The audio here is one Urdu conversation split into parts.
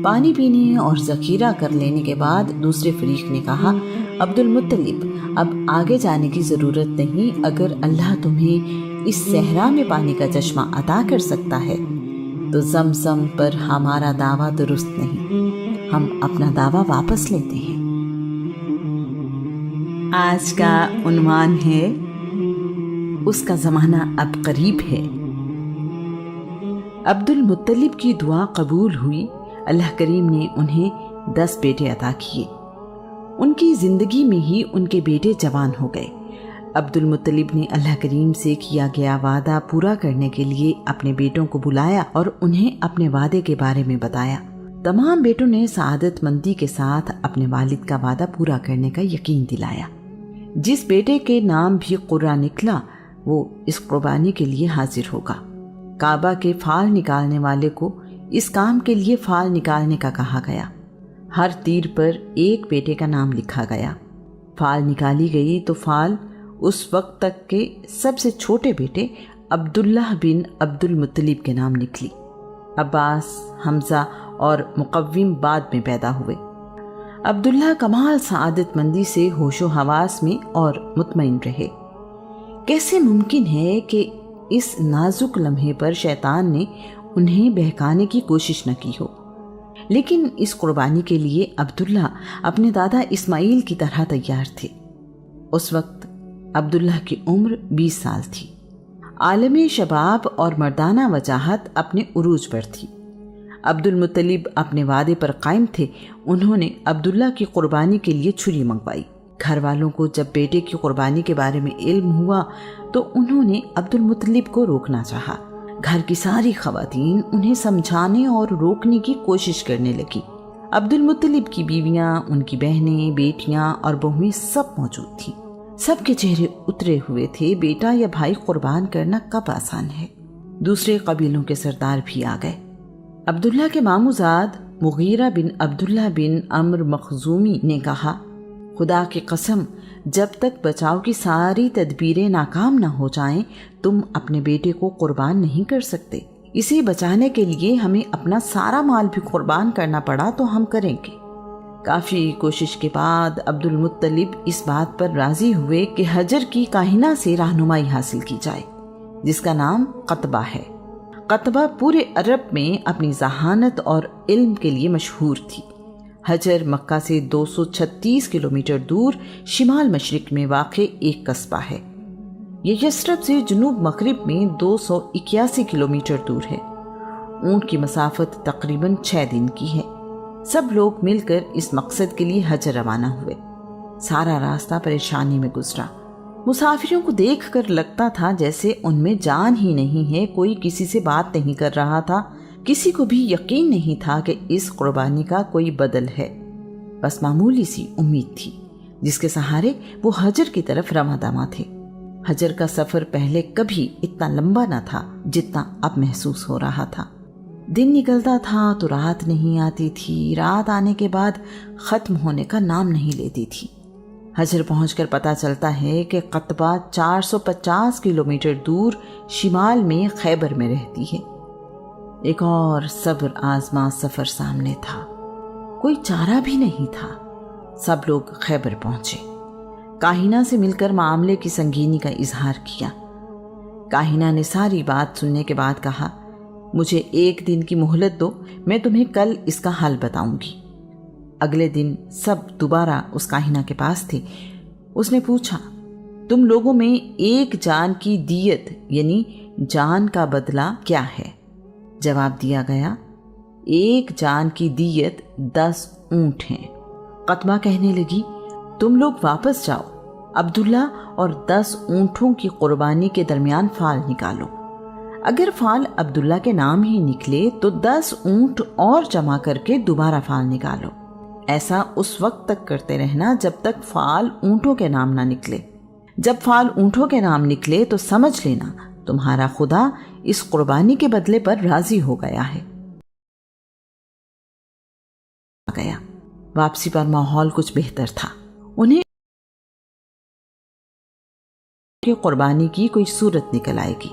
پانی پینے اور ذخیرہ کر لینے کے بعد دوسرے فریق نے کہا، عبد المطلب، اب آگے جانے کی ضرورت نہیں، اگر اللہ تمہیں اس صحرا میں پانی کا چشمہ عطا کر سکتا ہے تو زمزم پر ہمارا دعویٰ درست نہیں، ہم اپنا دعویٰ واپس لیتے ہیں۔ آج کا عنوان ہے اس کا زمانہ اب قریب ہے۔ عبد المطلب کی دعا قبول ہوئی، اللہ کریم نے انہیں 10 بیٹے عطا کیے۔ ان کی زندگی میں ہی ان کے بیٹے جوان ہو گئے۔ عبد المطلب نے اللہ کریم سے کیا گیا وعدہ پورا کرنے کے لیے اپنے بیٹوں کو بلایا اور انہیں اپنے وعدے کے بارے میں بتایا۔ تمام بیٹوں نے سعادت مندی کے ساتھ اپنے والد کا وعدہ پورا کرنے کا یقین دلایا۔ جس بیٹے کے نام بھی قرہ نکلا وہ اس قربانی کے لیے حاضر ہوگا۔ کعبہ کے فال نکالنے والے کو اس کام کے لیے فال نکالنے کا کہا گیا۔ ہر تیر پر ایک بیٹے کا نام لکھا گیا۔ فال نکالی گئی تو فال اس وقت تک کے سب سے چھوٹے بیٹے عبداللہ بن عبد المطلب کے نام نکلی۔ عباس، حمزہ اور مقوم بعد میں پیدا ہوئے۔ عبداللہ کمال سعادت مندی سے ہوش و حواس میں اور مطمئن رہے۔ کیسے ممکن ہے کہ اس نازک لمحے پر شیطان نے انہیں بہکانے کی کوشش نہ کی ہو؟ لیکن اس قربانی کے لیے عبداللہ اپنے دادا اسماعیل کی طرح تیار تھے۔ اس وقت عبداللہ کی عمر 20 سال تھی۔ عالم شباب اور مردانہ وجاہت اپنے عروج پر تھی۔ عبد المطلب اپنے وعدے پر قائم تھے۔ انہوں نے عبداللہ کی قربانی کے لیے چھری منگوائی۔ گھر والوں کو جب بیٹے کی قربانی کے بارے میں علم ہوا تو انہوں نے عبد المطلب کو روکنا چاہا۔ گھر کی ساری خواتین انہیں سمجھانے اور روکنے کی کوشش کرنے لگی۔ عبد المطلب کی بیویاں، ان کی بہنیں، بیٹیاں اور بہویں سب موجود تھیں۔ سب کے چہرے اترے ہوئے تھے۔ بیٹا یا بھائی قربان کرنا کب آسان ہے؟ دوسرے قبیلوں کے سردار بھی آ گئے۔ عبداللہ کے ماموزاد مغیرہ بن عبداللہ بن عمرو مخزومی نے کہا، خدا کی قسم، جب تک بچاؤ کی ساری تدبیریں ناکام نہ ہو جائیں تم اپنے بیٹے کو قربان نہیں کر سکتے۔ اسے بچانے کے لیے ہمیں اپنا سارا مال بھی قربان کرنا پڑا تو ہم کریں گے۔ کافی کوشش کے بعد عبد المطلب اس بات پر راضی ہوئے کہ حجر کی کاہنہ سے رہنمائی حاصل کی جائے، جس کا نام قطبہ ہے۔ قطبہ پورے عرب میں اپنی ذہانت اور علم کے لیے مشہور تھی۔ حجر مکہ سے 236 کلومیٹر دور شمال مشرق میں واقع ایک قصبہ ہے۔ یہ یثرب سے جنوب مغرب میں 281 کلومیٹر دور ہے۔ اونٹ کی مسافت تقریباً 6 دن کی ہے۔ سب لوگ مل کر اس مقصد کے لیے حجر روانہ ہوئے۔ سارا راستہ پریشانی میں گزرا۔ مسافروں کو دیکھ کر لگتا تھا جیسے ان میں جان ہی نہیں ہے، کوئی کسی سے بات نہیں کر رہا تھا، کسی کو بھی یقین نہیں تھا کہ اس قربانی کا کوئی بدل ہے۔ بس معمولی سی امید تھی جس کے سہارے وہ حجر کی طرف رواں دواں تھے۔ حجر کا سفر پہلے کبھی اتنا لمبا نہ تھا جتنا اب محسوس ہو رہا تھا۔ دن نکلتا تھا تو رات نہیں آتی تھی، رات آنے کے بعد ختم ہونے کا نام نہیں لیتی تھی۔ حجر پہنچ کر پتہ چلتا ہے کہ قطبہ 450 کلومیٹر دور شمال میں خیبر میں رہتی ہے۔ ایک اور صبر آزما سفر سامنے تھا۔ کوئی چارہ بھی نہیں تھا۔ سب لوگ خیبر پہنچے۔ کاہنہ سے مل کر معاملے کی سنگینی کا اظہار کیا۔ کاہنہ نے ساری بات سننے کے بعد کہا، مجھے 1 دن کی مہلت دو، میں تمہیں کل اس کا حل بتاؤں گی۔ اگلے دن سب دوبارہ اس کاہنہ کے پاس تھے۔ اس نے پوچھا، تم لوگوں میں ایک جان کی دیت یعنی جان کا بدلہ کیا ہے؟ جواب دیا گیا، ایک جان کی دیت 10 اونٹ ہیں۔ قطبہ کہنے لگی، تم لوگ واپس جاؤ، عبداللہ اور 10 اونٹوں کی قربانی کے درمیان فال نکالو۔ اگر فال عبداللہ کے نام ہی نکلے تو 10 اونٹ اور جمع کر کے دوبارہ فال نکالو۔ ایسا اس وقت تک کرتے رہنا جب تک فال اونٹوں کے نام نہ نکلے۔ جب فال اونٹوں کے نام نکلے تو سمجھ لینا تمہارا خدا اس قربانی کے بدلے پر راضی ہو گیا ہے۔ واپسی پر ماحول کچھ بہتر تھا۔ انہیں قربانی کی کوئی صورت نکل آئے گی۔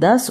10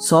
100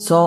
100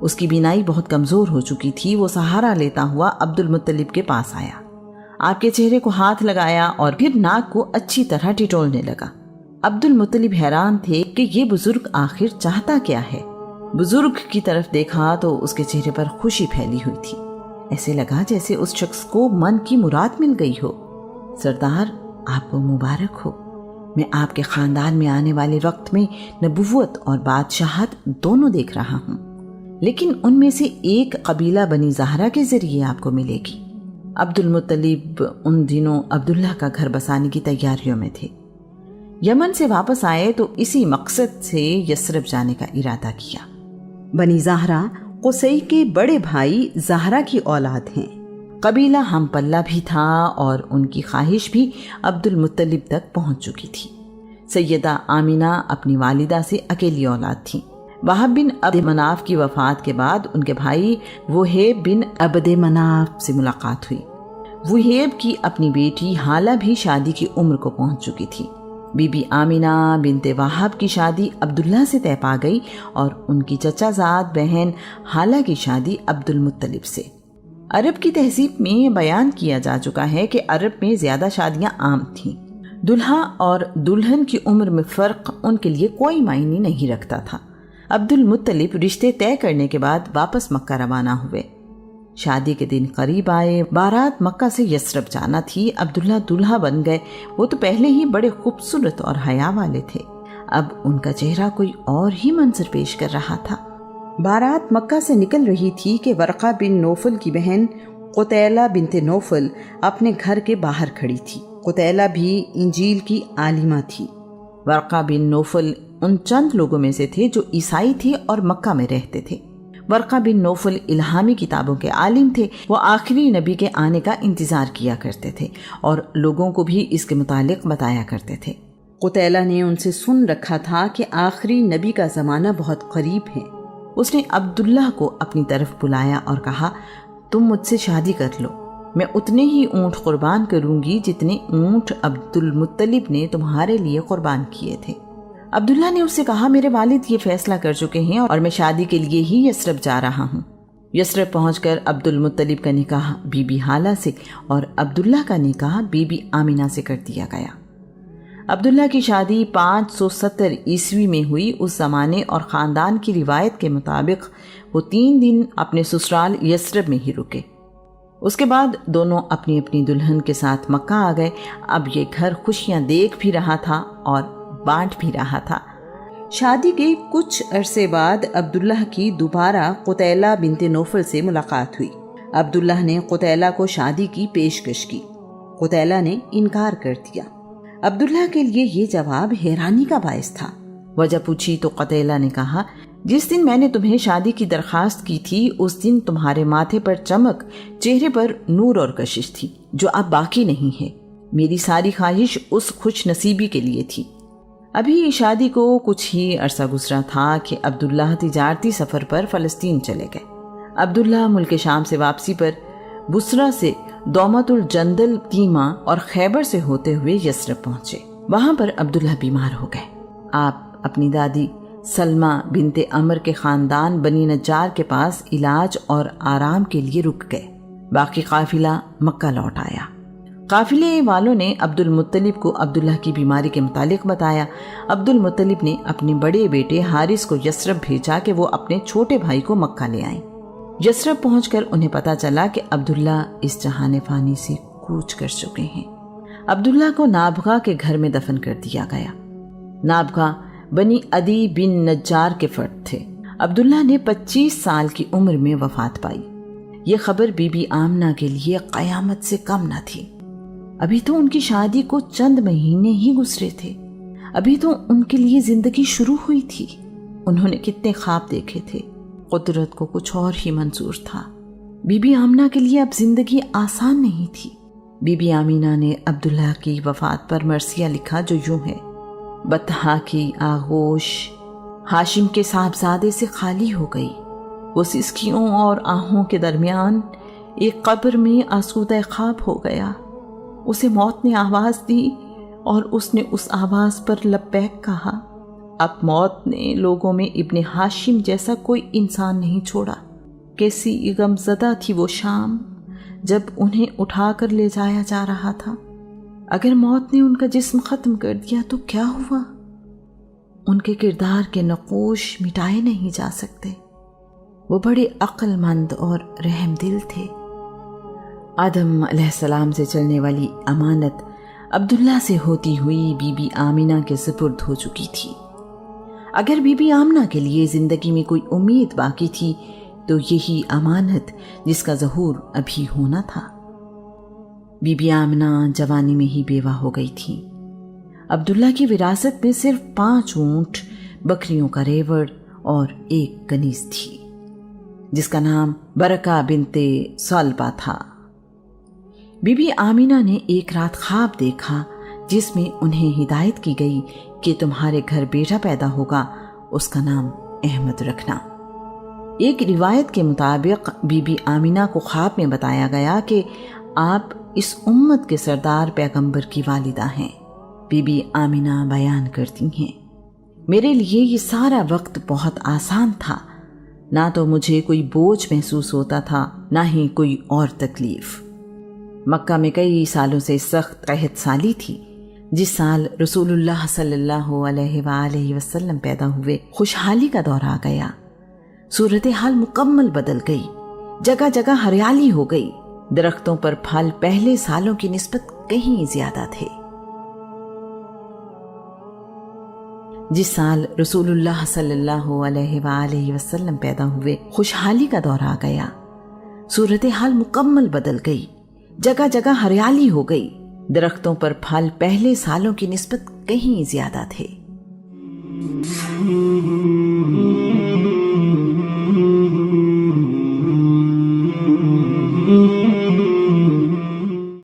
اس کی بینائی بہت کمزور ہو چکی تھی۔ وہ سہارا لیتا ہوا عبد المطلب کے پاس آیا، آپ کے چہرے کو ہاتھ لگایا اور پھر ناک کو اچھی طرح ٹٹولنے لگا۔ عبد المطلب حیران تھے کہ یہ بزرگ آخر چاہتا کیا ہے۔ بزرگ کی طرف دیکھا تو اس کے چہرے پر خوشی پھیلی ہوئی تھی، ایسے لگا جیسے اس شخص کو من کی مراد مل گئی ہو۔ سردار، آپ کو مبارک ہو، میں آپ کے خاندان میں آنے والے وقت میں نبوت اور بادشاہت دونوں دیکھ رہا ہوں، لیکن ان میں سے ایک قبیلہ بنی زہرہ کے ذریعے آپ کو ملے گی۔ عبد المطلب ان دنوں عبداللہ کا گھر بسانے کی تیاریوں میں تھے۔ یمن سے واپس آئے تو اسی مقصد سے یثرب جانے کا ارادہ کیا۔ بنی زہرہ قصی کے بڑے بھائی زہرہ کی اولاد ہیں۔ قبیلہ ہم پلہ بھی تھا اور ان کی خواہش بھی عبد المطلب تک پہنچ چکی تھی۔ سیدہ آمینہ اپنی والدہ سے اکیلی اولاد تھیں۔ وہب بن عبد مناف کی وفات کے بعد ان کے بھائی وہیب بن عبد مناف سے ملاقات ہوئی۔ وہیب کی اپنی بیٹی حالہ بھی شادی کی عمر کو پہنچ چکی تھی۔ بی بی آمینہ بنت وہب کی شادی عبداللہ سے طے پا گئی اور ان کی چچا زاد بہن حالہ کی شادی عبد المطلب سے۔ عرب کی تہذیب میں بیان کیا جا چکا ہے کہ عرب میں زیادہ شادیاں عام تھیں۔ دلہا اور دلہن کی عمر میں فرق ان کے لیے کوئی معنی نہیں رکھتا تھا۔ عبد المطلب رشتے طے کرنے کے بعد واپس مکہ روانہ ہوئے۔ شادی کے دن قریب آئے، بارات مکہ سے یثرب جانا تھی۔ عبداللہ دلہا بن گئے۔ وہ تو پہلے ہی بڑے خوبصورت اور حیا والے تھے، اب ان کا چہرہ کوئی اور ہی منظر پیش کر رہا تھا۔ بارات مکہ سے نکل رہی تھی کہ ورقہ بن نوفل کی بہن قتیلہ بنت نوفل اپنے گھر کے باہر کھڑی تھی۔ قتیلہ بھی انجیل کی عالمہ تھی۔ ورقہ بن نوفل ان چند لوگوں میں سے تھے جو عیسائی تھے اور مکہ میں رہتے تھے۔ ورقہ بن نوفل الہامی کتابوں کے عالم تھے۔ وہ آخری نبی کے آنے کا انتظار کیا کرتے تھے اور لوگوں کو بھی اس کے متعلق بتایا کرتے تھے۔ قتیلہ نے ان سے سن رکھا تھا کہ آخری نبی کا زمانہ بہت قریب ہے۔ اس نے عبداللہ کو اپنی طرف بلایا اور کہا، تم مجھ سے شادی کر لو، میں اتنے ہی اونٹ قربان کروں گی جتنے اونٹ عبد المطلب نے تمہارے لیے قربان کیے تھے۔ عبداللہ نے اس سے کہا، میرے والد یہ فیصلہ کر چکے ہیں اور میں شادی کے لیے ہی یثرب جا رہا ہوں۔ یثرب پہنچ کر عبد المطلب کا نکاح بی بی حالہ سے اور عبداللہ کا نکاح بی بی آمینہ سے کر دیا گیا۔ عبداللہ کی شادی 570 عیسوی میں ہوئی۔ اس زمانے اور خاندان کی روایت کے مطابق وہ 3 دن اپنے سسرال یثرب میں ہی رکے۔ اس کے بعد دونوں اپنی اپنی دلہن کے ساتھ مکہ آ گئے۔ اب یہ گھر خوشیاں دیکھ بھی رہا تھا اور بانٹ بھی رہا تھا۔ شادی کے کچھ عرصے بعد عبداللہ کی دوبارہ قتیلہ بنت نوفل سے ملاقات ہوئی۔ عبداللہ نے قتیلہ کو شادی کی پیشکش کی۔ قتیلہ نے انکار کر دیا۔ عبداللہ کے لیے یہ جواب حیرانی کا باعث تھا۔ وجہ پوچھی تو قتیلہ نے کہا، جس دن میں نے تمہیں شادی کی درخواست کی تھی اس دن تمہارے ماتھے پر چمک، چہرے پر نور اور کشش تھی جو اب باقی نہیں ہے۔ میری ساری خواہش اس خوش نصیبی کے لیے تھی۔ ابھی شادی کو کچھ ہی عرصہ گزرا تھا کہ عبداللہ تجارتی سفر پر فلسطین چلے گئے۔ عبداللہ ملک شام سے واپسی پر بصرہ سے دومت الجندل، تیمہ اور خیبر سے ہوتے ہوئے یثرب پہنچے۔ وہاں پر عبداللہ بیمار ہو گئے۔ آپ اپنی دادی سلمہ بنت عمر کے خاندان بنی نجار کے پاس علاج اور آرام کے لیے رک گئے۔ باقی قافلہ مکہ لوٹ آیا۔ قافلے والوں نے عبد المطلب کو عبداللہ کی بیماری کے متعلق بتایا۔ عبد المطلب نے اپنے بڑے بیٹے حارث کو یثرب بھیجا کہ وہ اپنے چھوٹے بھائی کو مکہ لے آئیں۔ یثرب پہنچ کر انہیں پتہ چلا کہ عبداللہ اس جہان فانی سے کوچ کر چکے ہیں۔ عبداللہ کو نابغہ کے گھر میں دفن کر دیا گیا۔ نابغہ بنی عدی بن نجار کے فرد تھے۔ عبداللہ نے 25 سال کی عمر میں وفات پائی۔ یہ خبر بی بی آمنہ کے لیے قیامت سے کم نہ تھی۔ ابھی تو ان کی شادی کو چند مہینے ہی گزرے تھے۔ ابھی تو ان کے لیے زندگی شروع ہوئی تھی۔ انہوں نے کتنے خواب دیکھے تھے، قدرت کو کچھ اور ہی منظور تھا۔ بی بی آمنہ کے لیے اب زندگی آسان نہیں تھی۔ بی بی آمینہ نے عبداللہ کی وفات پر مرثیہ لکھا جو یوں ہے، بطحا کی آغوش ہاشم کے صاحبزادے سے خالی ہو گئی۔ وہ سسکیوں اور آہوں کے درمیان ایک قبر میں آسودہ خواب ہو گیا۔ اسے موت نے آواز دی اور اس نے اس آواز پر لبیک کہا۔ اب موت نے لوگوں میں ابن ہاشم جیسا کوئی انسان نہیں چھوڑا۔ کیسی غمزدہ تھی وہ شام جب انہیں اٹھا کر لے جایا جا رہا تھا۔ اگر موت نے ان کا جسم ختم کر دیا تو کیا ہوا؟ ان کے کردار کے نقوش مٹائے نہیں جا سکتے۔ وہ بڑے عقل مند اور رحم دل تھے۔ آدم علیہ السلام سے چلنے والی امانت عبداللہ سے ہوتی ہوئی بی بی آمینہ کے سپرد ہو چکی تھی۔ اگر بی بی آمنہ کے لیے زندگی میں کوئی امید باقی تھی تو یہی امانت جس کا ظہور ابھی ہونا تھا۔ بی بی آمنہ جوانی میں ہی بیوہ ہو گئی تھی۔ عبداللہ کی وراثت میں صرف 5 اونٹ، بکریوں کا ریوڑ اور 1 کنیز تھی جس کا نام برکہ بنت صلبہ تھا۔ بی بی آمینہ نے ایک رات خواب دیکھا جس میں انہیں ہدایت کی گئی کہ تمہارے گھر بیٹا پیدا ہوگا، اس کا نام احمد رکھنا۔ ایک روایت کے مطابق بی بی آمینہ کو خواب میں بتایا گیا کہ آپ اس امت کے سردار پیغمبر کی والدہ ہیں۔ بی بی آمینہ بیان کرتی ہیں، میرے لیے یہ سارا وقت بہت آسان تھا، نہ تو مجھے کوئی بوجھ محسوس ہوتا تھا نہ ہی کوئی اور تکلیف۔ مکہ میں کئی سالوں سے سخت قحط سالی تھی۔ جس سال رسول اللہ صلی اللہ علیہ وآلہ وسلم پیدا ہوئے، خوشحالی کا دور آ گیا۔ صورتحال مکمل بدل گئی، جگہ جگہ ہریالی ہو گئی، درختوں پر پھل پہلے سالوں کی نسبت کہیں زیادہ تھے۔ جس سال رسول اللہ صلی اللہ علیہ وآلہ وسلم پیدا ہوئے، خوشحالی کا دور آ گیا، صورتحال مکمل بدل گئی، جگہ جگہ ہریالی ہو گئی، درختوں پر پھل پہلے سالوں کی نسبت کہیں زیادہ تھے۔